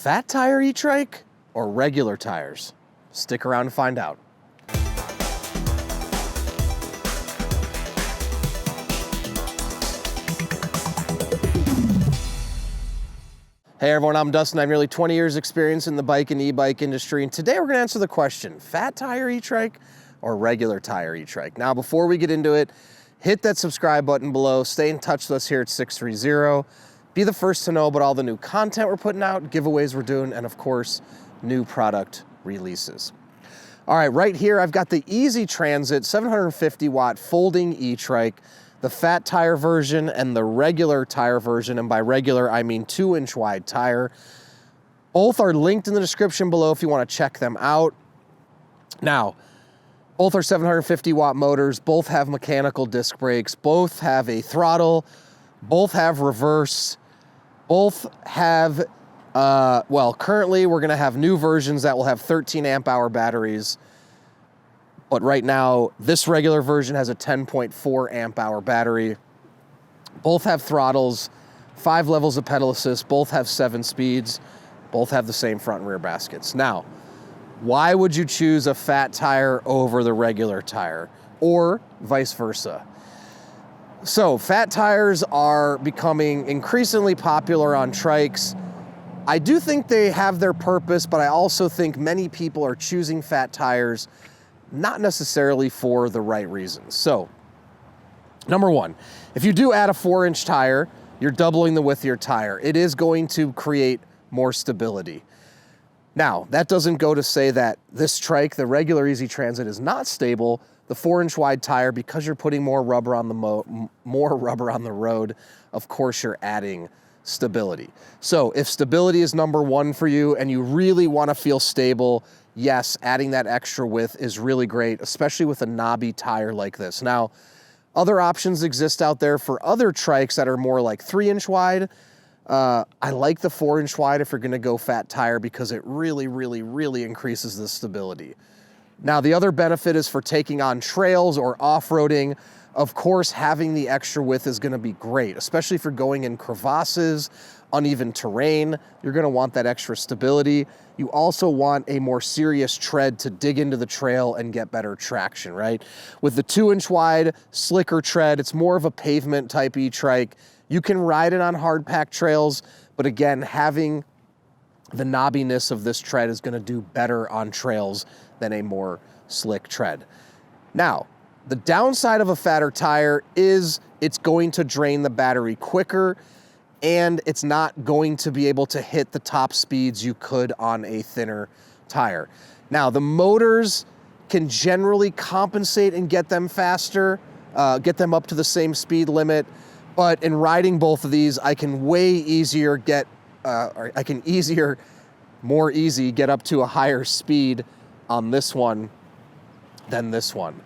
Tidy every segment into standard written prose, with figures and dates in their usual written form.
Fat tire E-trike or regular tires? Stick around to find out. Hey everyone, I'm Dustin. I have nearly 20 years experience in the bike and e-bike industry, and today we're gonna answer the question, fat tire E-trike or regular tire E-trike? Now, before we get into it, hit that subscribe button below, stay in touch with us here at 630. Be the first to know about all the new content we're putting out, giveaways we're doing, and of course, new product releases. All right, right here, I've got the Easy Transit 750 watt folding E-trike, the fat tire version and the regular tire version, and by regular, I mean 2-inch wide tire. Both are linked in the description below if you want to check them out. Now, both are 750 watt motors, both have mechanical disc brakes, both have a throttle, both have reverse, both have, well, currently we're gonna have new versions that will have 13 amp hour batteries. But right now, this regular version has a 10.4 amp hour battery. Both have throttles, 5 levels of pedal assist, both have 7 speeds, both have the same front and rear baskets. Now, why would you choose a fat tire over the regular tire, or vice versa? So, fat tires are becoming increasingly popular on trikes. I do think they have their purpose, but I also think many people are choosing fat tires not necessarily for the right reasons. So, number one, if you do add a 4-inch tire, you're doubling the width of your tire. It is going to create more stability. Now, that doesn't go to say that this trike, the regular Easy Transit, is not stable. The 4-inch wide tire, because you're putting more rubber on the road, of course you're adding stability. So if stability is number one for you and you really want to feel stable, yes, adding that extra width is really great, especially with a knobby tire like this. Now, other options exist out there for other trikes that are more like 3-inch wide. I like the 4-inch wide if you're gonna go fat tire because it really increases the stability. Now, the other benefit is for taking on trails or off-roading. Of course, having the extra width is gonna be great, especially if you're going in crevasses, uneven terrain. You're gonna want that extra stability. You also want a more serious tread to dig into the trail and get better traction, right? With the 2-inch wide, slicker tread, it's more of a pavement type E-trike. You can ride it on hard packed trails, but again, having the knobbiness of this tread is gonna do better on trails than a more slick tread. Now, the downside of a fatter tire is it's going to drain the battery quicker, and it's not going to be able to hit the top speeds you could on a thinner tire. Now, the motors can generally compensate and get them faster, get them up to the same speed limit, but in riding both of these, I can more easy get up to a higher speed on this one than this one.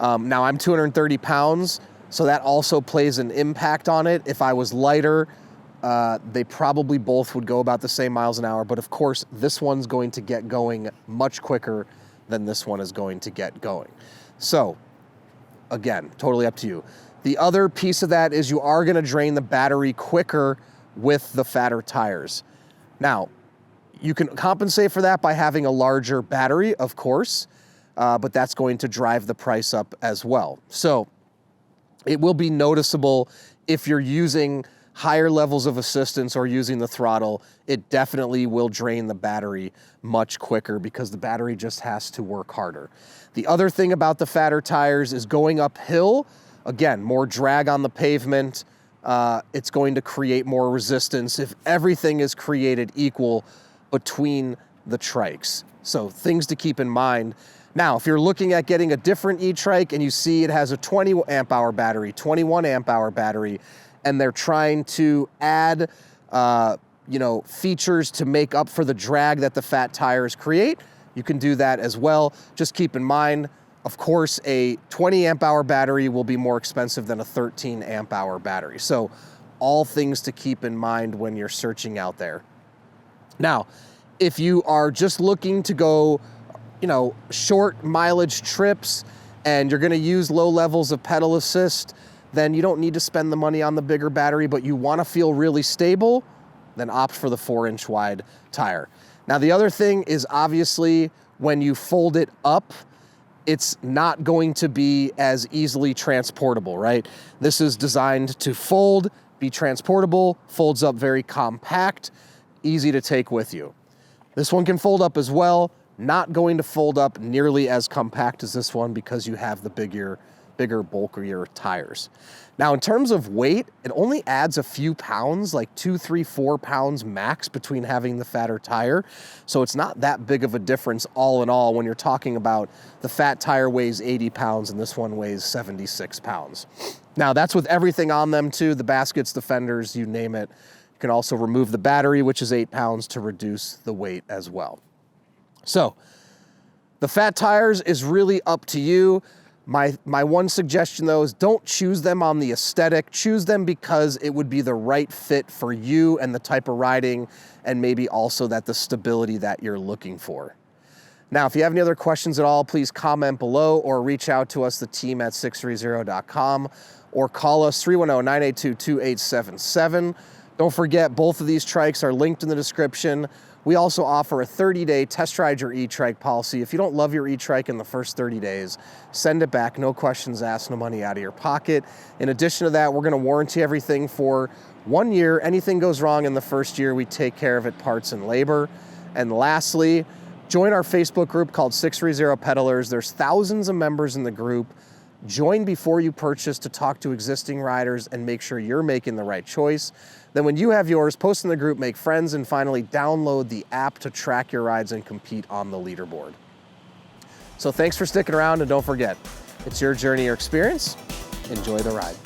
Now, I'm 230 pounds, so that also plays an impact on it. If I was lighter, they probably both would go about the same miles an hour, but of course, this one's going to get going much quicker than this one is going to get going. So, again, totally up to you. The other piece of that is you are gonna drain the battery quicker with the fatter tires. Now, you can compensate for that by having a larger battery, of course, but that's going to drive the price up as well. So, it will be noticeable if you're using higher levels of assistance or using the throttle. It definitely will drain the battery much quicker because the battery just has to work harder. The other thing about the fatter tires is going uphill, again, more drag on the pavement. It's going to create more resistance if everything is created equal between the trikes. So things to keep in mind. Now, if you're looking at getting a different E-trike and you see it has a 20 amp hour battery, 21 amp hour battery, and they're trying to add features to make up for the drag that the fat tires create, you can do that as well. Just keep in mind, of course, a 20 amp hour battery will be more expensive than a 13 amp hour battery. So all things to keep in mind when you're searching out there. Now, if you are just looking to go short mileage trips and you're gonna use low levels of pedal assist, then you don't need to spend the money on the bigger battery, but you wanna feel really stable, then opt for the 4-inch wide tire. Now, the other thing is obviously when you fold it up, it's not going to be as easily transportable, right? This is designed to fold, be transportable, folds up very compact, easy to take with you. This one can fold up as well, not going to fold up nearly as compact as this one because you have the bigger, bulkier tires. Now, in terms of weight, it only adds a few pounds, like 2, 3, 4 pounds max between having the fatter tire. So it's not that big of a difference all in all when you're talking about the fat tire weighs 80 pounds and this one weighs 76 pounds. Now, that's with everything on them too, the baskets, the fenders, you name it. You can also remove the battery, which is 8 pounds, to reduce the weight as well. So the fat tires is really up to you. My one suggestion though is don't choose them on the aesthetic, choose them because it would be the right fit for you and the type of riding and maybe also the stability that you're looking for. Now, if you have any other questions at all, please comment below or reach out to us, the team at sixthreezero.com, or call us 310-982-2877. Don't forget, both of these trikes are linked in the description. We also offer a 30-day test ride your ETrike policy. If you don't love your ETrike in the first 30 days, send it back, no questions asked, no money out of your pocket. In addition to that, we're gonna warranty everything for 1 year. Anything goes wrong in the first year, we take care of it, parts and labor. And lastly, join our Facebook group called 630 Pedalers. There's thousands of members in the group. Join before you purchase to talk to existing riders and make sure you're making the right choice. Then when you have yours, post in the group, make friends, and finally download the app to track your rides and compete on the leaderboard. So thanks for sticking around, and don't forget, it's your journey or experience. Enjoy the ride.